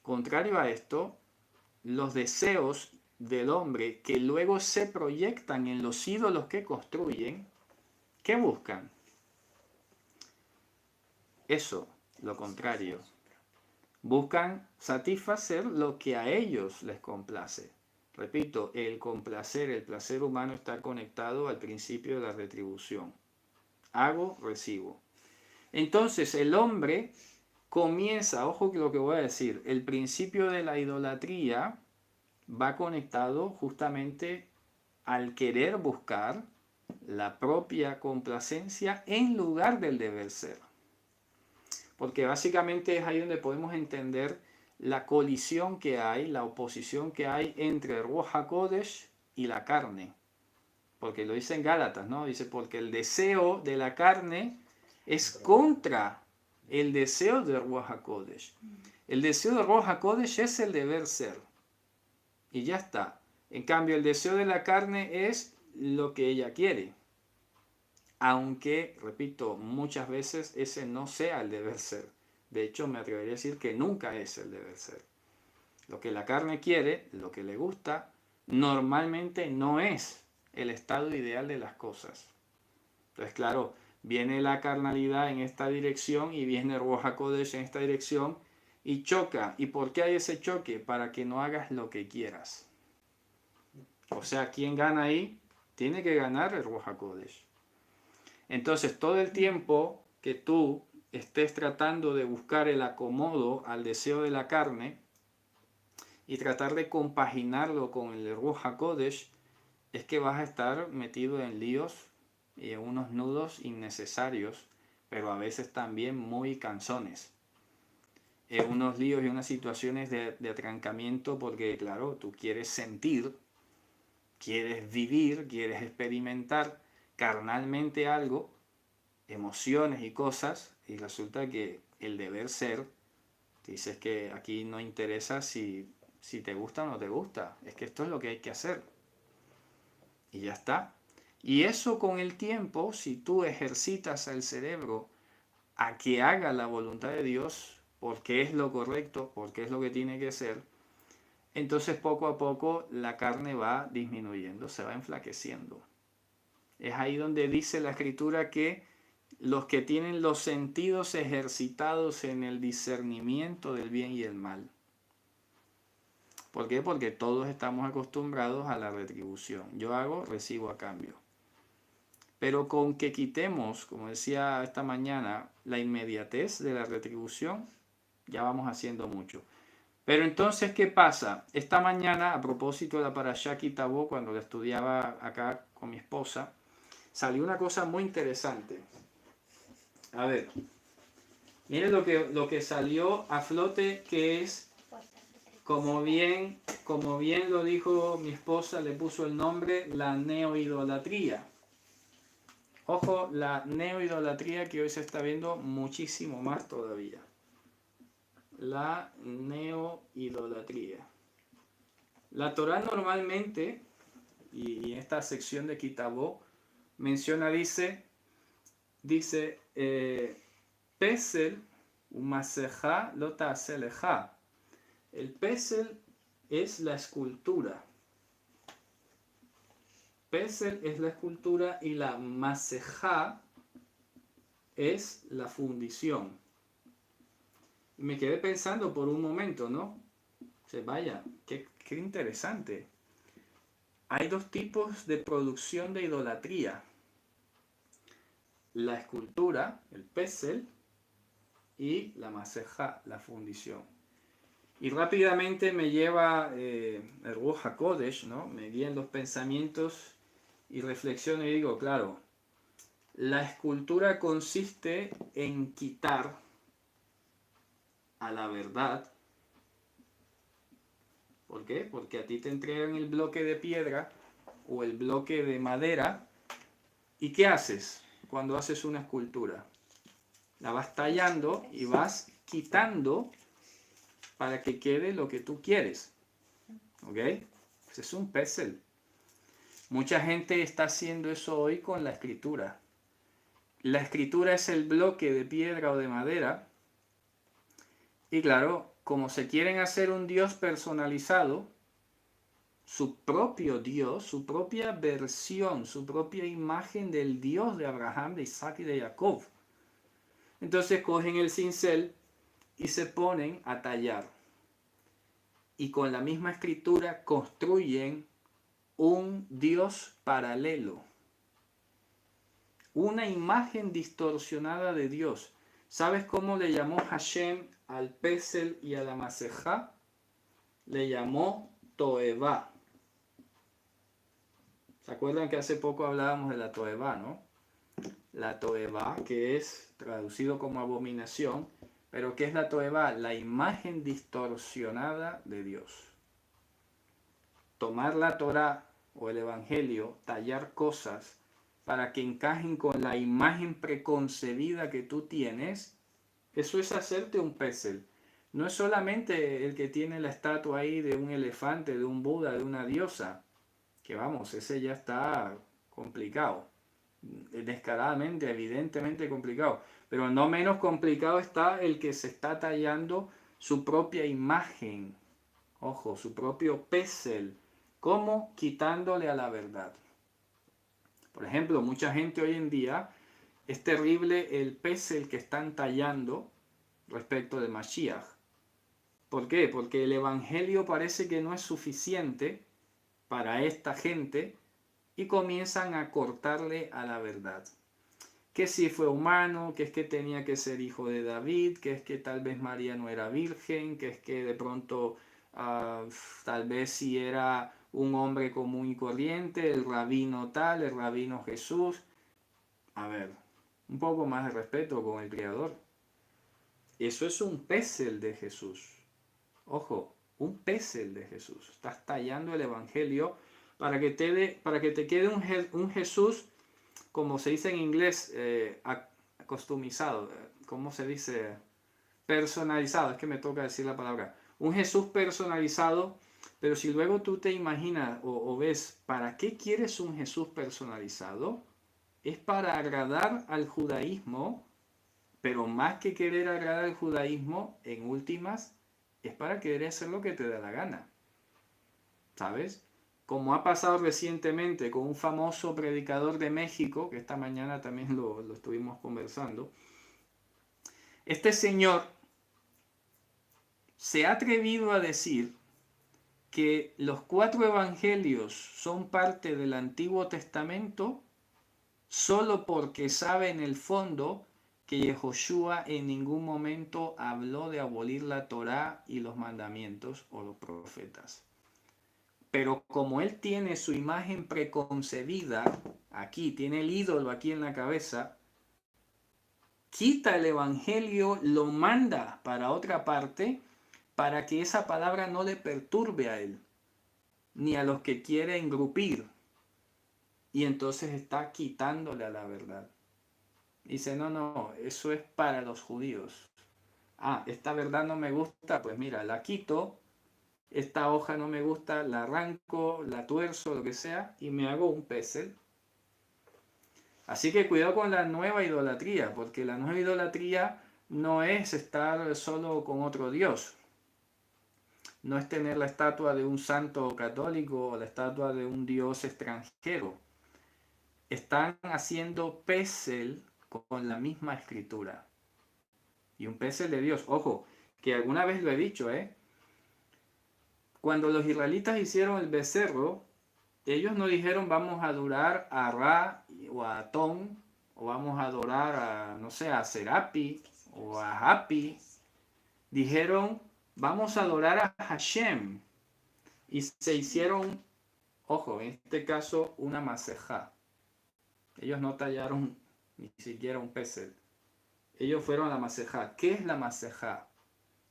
contrario a esto, los deseos del hombre que luego se proyectan en los ídolos que construyen, ¿qué buscan? Eso, lo contrario. Buscan satisfacer lo que a ellos les complace. Repito, el complacer, el placer humano está conectado al principio de la retribución. Hago, recibo. Entonces el hombre comienza, ojo que lo que voy a decir, el principio de la idolatría va conectado justamente al querer buscar la propia complacencia en lugar del deber ser. Porque básicamente es ahí donde podemos entender la colisión que hay, la oposición que hay entre el Ruach HaKodesh y la carne. Porque lo dice en Gálatas, ¿no? Dice, porque el deseo de la carne es contra el deseo del Ruach HaKodesh. El deseo del Ruach HaKodesh es el deber ser. Y ya está. En cambio, el deseo de la carne es lo que ella quiere. Aunque, repito, muchas veces ese no sea el deber ser. De hecho, me atrevería a decir que nunca es el deber ser. Lo que la carne quiere, lo que le gusta, normalmente no es el estado ideal de las cosas. Entonces, claro, viene la carnalidad en esta dirección y viene el Ruach HaKodesh en esta dirección y choca. ¿Y por qué hay ese choque? Para que no hagas lo que quieras. O sea, ¿quién gana ahí? Tiene que ganar el Ruach HaKodesh. Entonces, todo el tiempo que tú estés tratando de buscar el acomodo al deseo de la carne y tratar de compaginarlo con el Ruach HaKodesh, es que vas a estar metido en líos y en unos nudos innecesarios, pero a veces también muy cansones. En unos líos y unas situaciones de atrancamiento porque, claro, tú quieres sentir, quieres vivir, quieres experimentar carnalmente algo, emociones y cosas, y resulta que el deber ser, dices que aquí no interesa si te gusta o no te gusta, es que esto es lo que hay que hacer. Y ya está. Y eso con el tiempo, si tú ejercitas al cerebro a que haga la voluntad de Dios, porque es lo correcto, porque es lo que tiene que ser, entonces poco a poco la carne va disminuyendo, se va enflaqueciendo. Es ahí donde dice la escritura que los que tienen los sentidos ejercitados en el discernimiento del bien y el mal. ¿Por qué? Porque todos estamos acostumbrados a la retribución. Yo hago, recibo a cambio. Pero con que quitemos, como decía esta mañana, la inmediatez de la retribución, ya vamos haciendo mucho. Pero entonces, ¿qué pasa? Esta mañana, a propósito de la Parashá Ki Tavo, cuando la estudiaba acá con mi esposa, salió una cosa muy interesante. A ver, miren lo que salió a flote, que es, como bien lo dijo mi esposa, le puso el nombre, la neoidolatría. Ojo, la neoidolatría que hoy se está viendo muchísimo más todavía. La neoidolatría. La Torá normalmente, y en esta sección de Ki Tavo, menciona, dice, Pesel umasejá lo ta'aseleja. El pesel es la escultura. Pesel es la escultura y la masejá es la fundición. Y me quedé pensando por un momento, ¿no? Vaya, qué interesante. Hay dos tipos de producción de idolatría. La escultura, el pesel, y la masejá, la fundición. Y rápidamente me lleva el Ruach HaKodesh, ¿no? Me guían los pensamientos y reflexiono y digo, claro, la escultura consiste en quitar a la verdad. ¿Por qué? Porque a ti te entregan el bloque de piedra o el bloque de madera. ¿Y qué haces cuando haces una escultura? La vas tallando y vas quitando para que quede lo que tú quieres. ¿Ok? Ese es un pesel. Mucha gente está haciendo eso hoy con la escritura. La escritura es el bloque de piedra o de madera Y claro, como se quieren hacer un Dios personalizado, su propio Dios, su propia versión, su propia imagen del Dios de Abraham, de Isaac y de Jacob. Entonces cogen el cincel y se ponen a tallar. Y con la misma escritura construyen un Dios paralelo. Una imagen distorsionada de Dios. ¿Sabes cómo le llamó Hashem al Pesel y a la Masejá? Le llamó Toevá. ¿Se acuerdan que hace poco hablábamos de la Toevá, no? La Toevá, que es traducido como abominación, pero ¿qué es la Toevá? La imagen distorsionada de Dios. Tomar la Torá o el Evangelio, tallar cosas para que encajen con la imagen preconcebida que tú tienes, eso es hacerte un pesel. No es solamente el que tiene la estatua ahí de un elefante, de un Buda, de una diosa, que vamos, ese ya está complicado, descaradamente, evidentemente complicado, pero no menos complicado está el que se está tallando su propia imagen, ojo, su propio pesel, como quitándole a la verdad. Por ejemplo, mucha gente hoy en día es terrible el pesel que están tallando respecto de Mashiach. ¿Por qué? Porque el evangelio parece que no es suficiente para esta gente y comienzan a cortarle a la verdad. Que si fue humano, que es que tenía que ser hijo de David, que es que tal vez María no era virgen, que es que de pronto tal vez si era un hombre común y corriente, el rabino tal, el rabino Jesús. A ver, un poco más de respeto con el Creador. Eso es un pesel de Jesús. Ojo, un pesel de Jesús. Estás tallando el Evangelio para que te quede un Jesús, como se dice en inglés, acostumizado. ¿Cómo se dice? Personalizado. Es que me toca decir la palabra. Un Jesús personalizado, pero si luego tú te imaginas o ves, ¿para qué quieres un Jesús personalizado? Es para agradar al judaísmo, pero más que querer agradar al judaísmo, en últimas, es para querer hacer lo que te da la gana. ¿Sabes? Como ha pasado recientemente con un famoso predicador de México, que esta mañana también lo estuvimos conversando. Este señor se ha atrevido a decir que los 4 evangelios son parte del Antiguo Testamento solo porque sabe en el fondo que Yehoshua en ningún momento habló de abolir la Torá y los mandamientos o los profetas. Pero como él tiene su imagen preconcebida, aquí, tiene el ídolo aquí en la cabeza, quita el evangelio, lo manda para otra parte, para que esa palabra no le perturbe a él, ni a los que quiere engrupir. Y entonces está quitándole a la verdad. Dice, no, eso es para los judíos. Ah, esta verdad no me gusta, pues mira, la quito. Esta hoja no me gusta, la arranco, la tuerzo, lo que sea, y me hago un pesel. Así que cuidado con la nueva idolatría, porque la nueva idolatría no es estar solo con otro Dios. No es tener la estatua de un santo católico o la estatua de un Dios extranjero. Están haciendo pesel con la misma escritura. Y un pesel de Dios. Ojo, que alguna vez lo he dicho, Cuando los israelitas hicieron el becerro, ellos no dijeron vamos a adorar a Ra o a Atón, o vamos a adorar a, no sé, a Serapi o a Hapi. Dijeron vamos a adorar a Hashem. Y se hicieron, ojo, en este caso, una masejá. Ellos no tallaron ni siquiera un pesel. Ellos fueron a la masejá. ¿Qué es la masejá?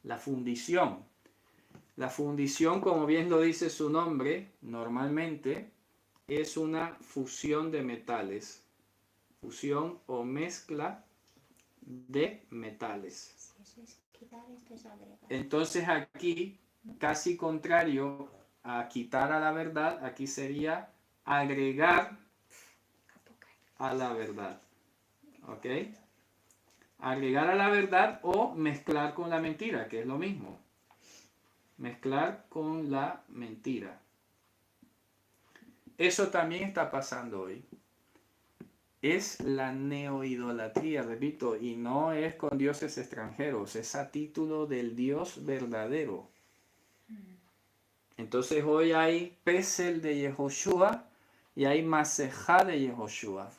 La fundición. La fundición, como bien lo dice su nombre, normalmente es una fusión de metales. Fusión o mezcla de metales. Entonces aquí, casi contrario a quitar a la verdad, aquí sería agregar a la verdad. ¿Ok? agregar a la verdad o mezclar con la mentira, que es lo mismo. Mezclar con la mentira. Eso también está pasando hoy. Es la neoidolatría, repito, y no es con dioses extranjeros, es a título del Dios verdadero. Entonces hoy hay Pesel de Yehoshua y hay Masejá de Yehoshua.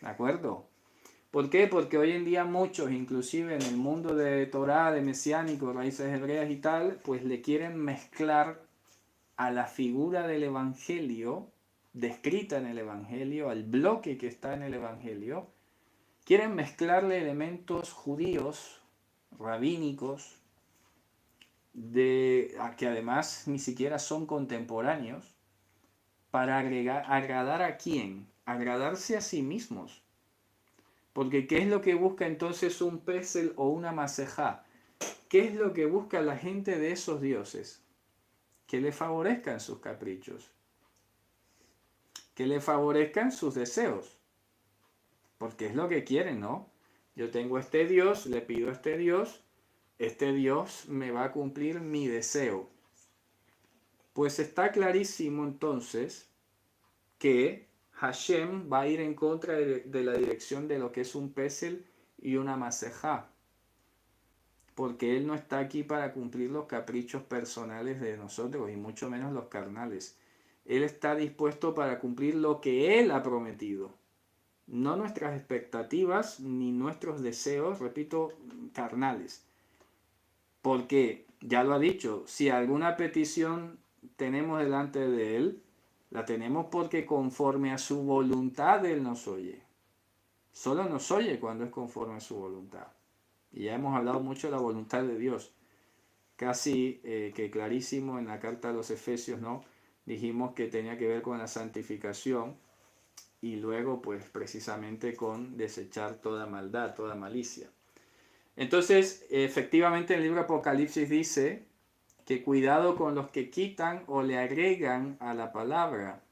¿De acuerdo? ¿Por qué? Porque hoy en día muchos, inclusive en el mundo de Torah, de mesiánico, raíces hebreas y tal, pues le quieren mezclar a la figura del Evangelio, descrita en el Evangelio, al bloque que está en el Evangelio, quieren mezclarle elementos judíos, rabínicos, que además ni siquiera son contemporáneos, para agradar a quién, agradarse a sí mismos. Porque ¿qué es lo que busca entonces un Pesel o una Masejá? ¿Qué es lo que busca la gente de esos dioses? Que le favorezcan sus caprichos, que le favorezcan sus deseos, porque es lo que quieren, ¿no? Yo tengo este Dios, le pido a este Dios me va a cumplir mi deseo. Pues está clarísimo entonces que Hashem va a ir en contra de la dirección de lo que es un Pesel y una Masejá, porque Él no está aquí para cumplir los caprichos personales de nosotros y mucho menos los carnales. Él está dispuesto para cumplir lo que Él ha prometido, no nuestras expectativas ni nuestros deseos, repito, carnales. Porque, ya lo ha dicho, si alguna petición tenemos delante de Él, la tenemos porque conforme a su voluntad Él nos oye. Solo nos oye cuando es conforme a su voluntad. Y ya hemos hablado mucho de la voluntad de Dios. Casi que clarísimo en la carta a los Efesios, ¿no? Dijimos que tenía que ver con la santificación y luego pues precisamente con desechar toda maldad, toda malicia. Entonces, efectivamente el libro Apocalipsis dice que cuidado con los que quitan o le agregan a la palabra.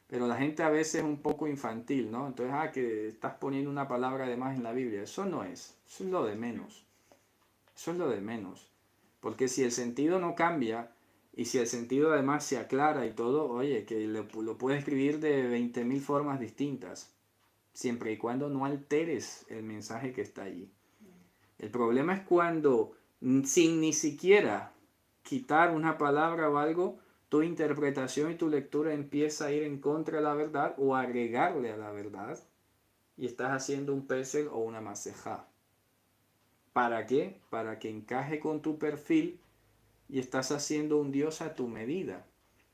Pero la gente a veces es un poco infantil, ¿no? Entonces, que estás poniendo una palabra de más en la Biblia. Eso no es, eso es lo de menos. Eso es lo de menos. Porque si el sentido no cambia y si el sentido además se aclara y todo, oye, que lo puedes escribir de 20.000 formas distintas, siempre y cuando no alteres el mensaje que está allí. El problema es cuando, sin ni siquiera quitar una palabra o algo, tu interpretación y tu lectura empieza a ir en contra de la verdad o a agregarle a la verdad y estás haciendo un Pesel o una Masejá. ¿Para qué? Para que encaje con tu perfil y estás haciendo un Dios a tu medida.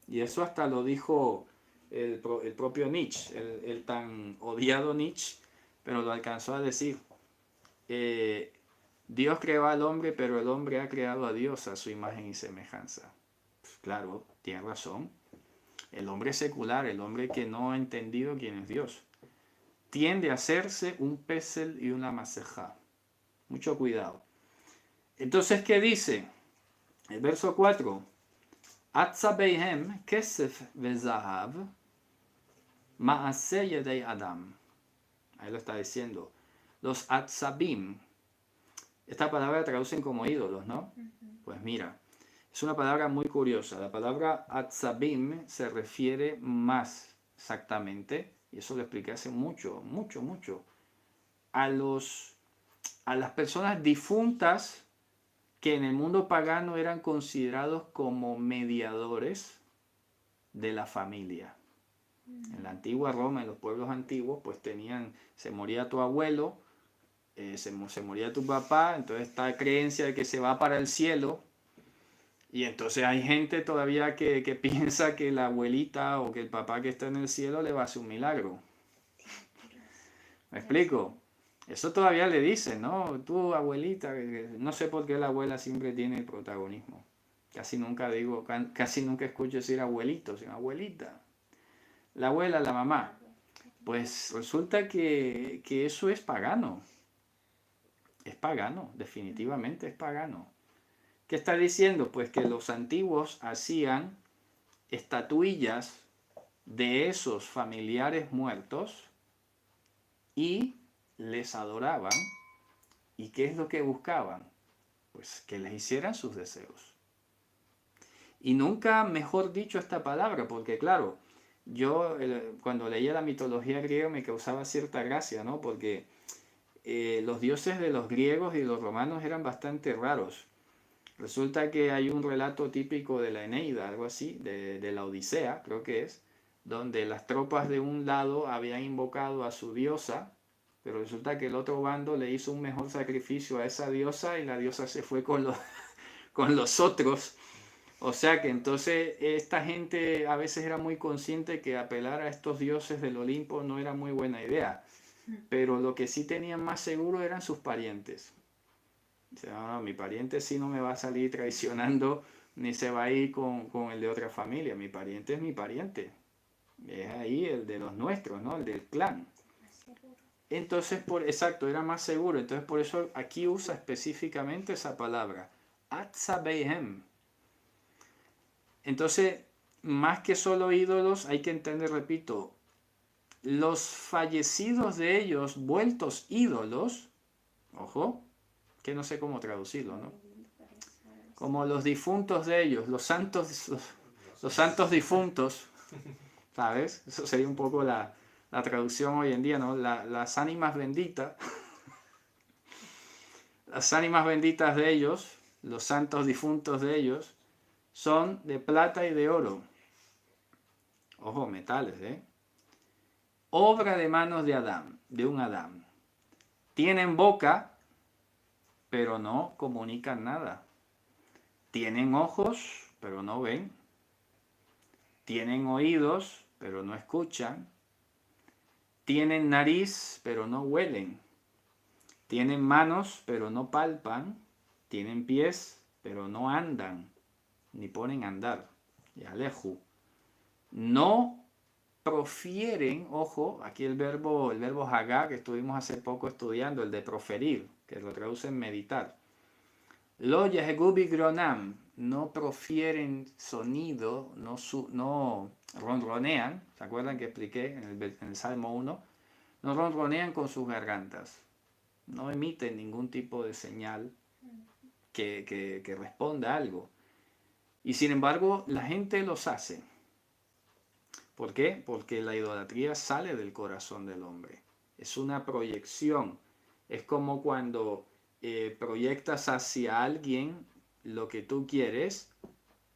Y eso hasta lo dijo el propio Nietzsche, el tan odiado Nietzsche, pero lo alcanzó a decir. Dios creó al hombre, pero el hombre ha creado a Dios a su imagen y semejanza. Pues claro, tiene razón. El hombre secular, el hombre que no ha entendido quién es Dios, tiende a hacerse un Pesel y una Masejá. Mucho cuidado. Entonces, ¿qué dice? El verso 4. Atzabeihem kesef vezahav ma'aseh yedei adam. Ahí lo está diciendo. Los atzabim. Esta palabra traducen como ídolos, ¿no? Pues mira, es una palabra muy curiosa. La palabra atzabim se refiere más exactamente, y eso lo expliqué hace mucho, a las personas difuntas que en el mundo pagano eran considerados como mediadores de la familia. En la antigua Roma, en los pueblos antiguos, pues se moría tu abuelo, se moría tu papá, entonces esta creencia de que se va para el cielo, y entonces hay gente todavía que piensa que la abuelita o que el papá que está en el cielo le va a hacer un milagro. ¿Me explico? Eso todavía le dicen, ¿no? Tu abuelita, no sé por qué la abuela siempre tiene el protagonismo. Casi nunca escucho decir abuelito, sino abuelita. La abuela, la mamá. Pues resulta que eso es pagano. Es pagano, definitivamente es pagano. ¿Qué está diciendo? Pues que los antiguos hacían estatuillas de esos familiares muertos y les adoraban. ¿Y qué es lo que buscaban? Pues que les hicieran sus deseos. Y nunca mejor dicho esta palabra, porque claro, yo cuando leía la mitología griega me causaba cierta gracia, ¿no? Porque los dioses de los griegos y los romanos eran bastante raros. Resulta que hay un relato típico de la Eneida, algo así, de la Odisea, creo que es, donde las tropas de un lado habían invocado a su diosa, pero resulta que el otro bando le hizo un mejor sacrificio a esa diosa y la diosa se fue con los otros. O sea que entonces esta gente a veces era muy consciente que apelar a estos dioses del Olimpo no era muy buena idea, pero lo que sí tenían más seguro eran sus parientes. O sea, no, mi pariente sí no me va a salir traicionando ni se va a ir con el de otra familia. Mi pariente es mi pariente. Es ahí el de los nuestros, ¿no? El del clan. Entonces, exacto, era más seguro. Entonces, por eso aquí usa específicamente esa palabra. Atzabeihem. Entonces, más que solo ídolos, hay que entender, repito, los fallecidos de ellos, vueltos ídolos, ojo, que no sé cómo traducirlo, ¿no? Como los difuntos de ellos, los santos difuntos, ¿sabes? Eso sería un poco la traducción hoy en día, ¿no? Las ánimas benditas, las ánimas benditas de ellos, los santos difuntos de ellos, son de plata y de oro. Ojo, metales, ¿eh? Obra de manos de Adán, de un Adán. Tienen boca, pero no comunican nada. Tienen ojos, pero no ven. Tienen oídos, pero no escuchan. Tienen nariz, pero no huelen. Tienen manos, pero no palpan. Tienen pies, pero no andan, ni ponen a andar. Y aleju. No profieren, ojo, aquí el verbo hagá que estuvimos hace poco estudiando, el de proferir, que lo traducen meditar. Lo yehegubi gronam, no profieren sonido, no ronronean, ¿se acuerdan que expliqué en el Salmo 1? No ronronean con sus gargantas, no emiten ningún tipo de señal que responda a algo. Y sin embargo, la gente los hace. ¿Por qué? Porque la idolatría sale del corazón del hombre. Es una proyección. Es como cuando proyectas hacia alguien lo que tú quieres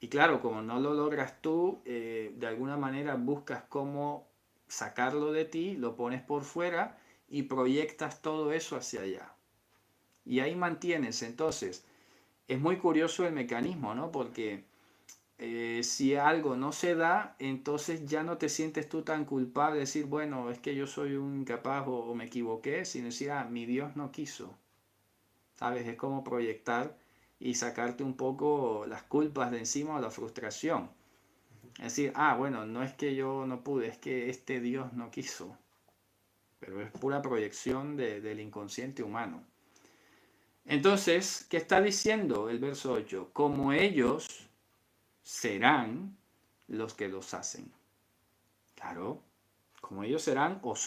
y claro, como no lo logras tú, de alguna manera buscas cómo sacarlo de ti, lo pones por fuera y proyectas todo eso hacia allá. Y ahí mantienes. Entonces, es muy curioso el mecanismo, ¿no? Porque si algo no se da, entonces ya no te sientes tú tan culpable de decir, bueno, es que yo soy un incapaz o me equivoqué, sino decir, mi Dios no quiso. ¿Sabes? Es como proyectar y sacarte un poco las culpas de encima o la frustración. Es decir, bueno, no es que yo no pude, es que este Dios no quiso. Pero es pura proyección del inconsciente humano. Entonces, ¿qué está diciendo el verso 8? Como ellos serán los que los hacen. Claro, como ellos serán o son.